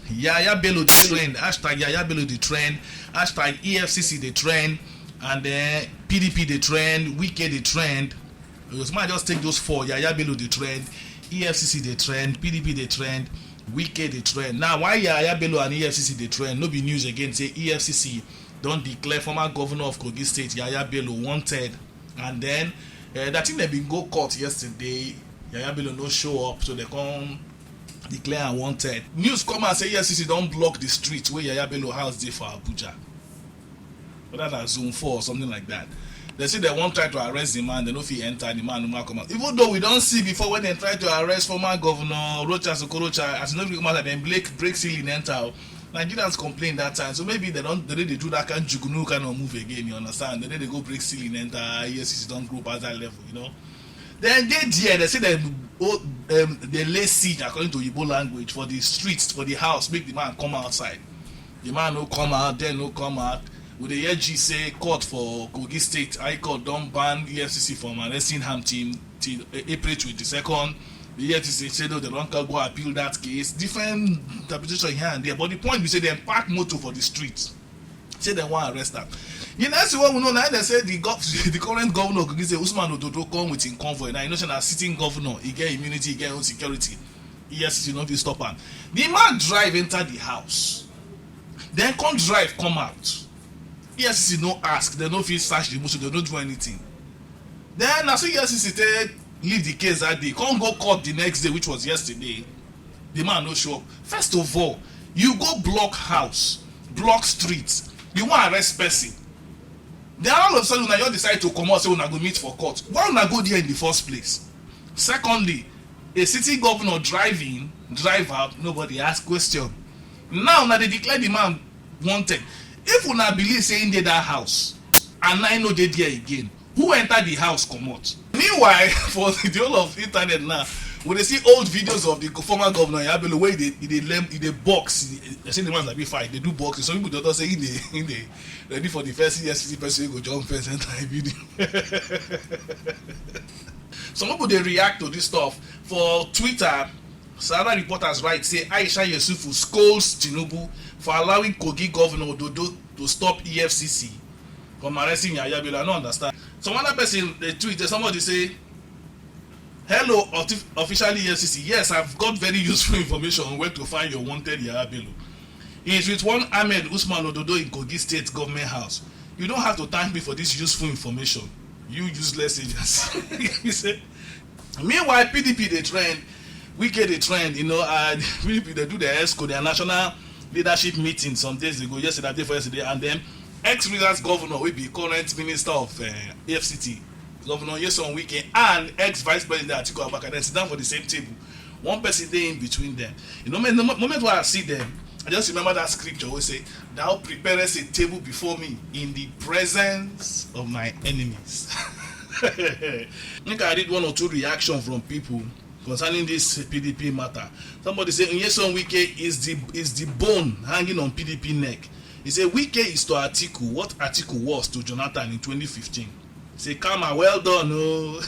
Yahaya Bello the trend, hashtag Yahaya Bello the trend, hashtag EFCC the trend, and then PDP the trend, Wike the trend. You might just take those four: Yahaya Bello the trend, EFCC the trend, PDP the trend, Wike the trend. Now, why Yahaya Bello and EFCC the trend? No be news again. Say EFCC don't declare former governor of Kogi State Yahaya Bello wanted, and then that thing they been go court yesterday. Yahaya Bello no show up, so they come declare unwanted. News come and say EFCC don't block the street where Yahaya Bello house dey for Abuja, whether na zone 4 or something like that. They say they won't try to arrest the man, they no fit enter, the man no more come out. Even though we don't see before when they try to arrest former governor Rocha Sokorocha, as no come out, then break ceiling enter. Nigerians complain that time, so maybe they do that kind of jugunu kind of move again, you understand? Then they go break ceiling enter, EFCC don't grow past that level, you know. Then they say they lay siege according to Igbo language for the streets, for the house, make the man come outside. The man no come out, then no come out. With the AG say court for Kogi State High Court don't ban EFCC from arresting Ham team till April 22nd. The EFCC said they don't go appeal that case. Different interpretation here and there, but the point we say they park motor for the streets. Say they want to arrest that. You know, that's what we know now. They say the current governor of Kogi State Usman Ododo come with in convoy. Now you know that sitting governor, he get immunity, he get own security. EFCC not be stop him. The man drive enter the house, then come drive come out. EFCC no ask, they no fit search the motion, they don't do anything. Then as EFCC take leave the case that day, come go court the next day, which was yesterday. The man no show up. First of all, you go block house, block streets, you want arrest person. Then all of a sudden you decide to come out, say una go meet for court. Why una go there in the first place? Secondly, a city governor drive out, nobody ask question. Now they declare the man wanted. If una believe say in that house and I know they there again, who enter the house come out? Meanwhile, for the whole of internet now, when they see old videos of the former governor Yahaya Bello where they box, they say the ones that be fight, they do boxing. Some people don't say in the ready for the first EFCC person go jump first enter a video. Some people they react to this stuff. For Twitter, Sarah reporters write say Aisha Yesufu scolds Tinubu for allowing Kogi governor Ododo to stop EFCC from arresting Yahaya Bello. I don't understand. Some other person they tweet, somebody say, hello officially EFCC, yes, I've got very useful information on where to find your wanted Yahaya Bello. He is with one Ahmed Usman Ododo in Kogi State government house. You don't have to thank me for this useful information, you useless agents. He said. Meanwhile, PDP they trend, Wike they trend, you know, and PDP they do their ESCO, their national leadership meeting some days ago, yesterday for yesterday, and then ex-Rivers governor will be current minister of AFCT, Governor Nyesom Wike, and ex-vice president Atiku Abubakar. They sit down for the same table. One person there in between them. You know, the moment where I see them, I just remember that scripture where say, "Thou preparest a table before me in the presence of my enemies." I think I did one or two reactions from people concerning this PDP matter. Somebody say Nyesom Wike is the bone hanging on PDP neck. He said Wike is to Atiku what Atiku was to Jonathan in 2015. He said, "Come on, well done, oh."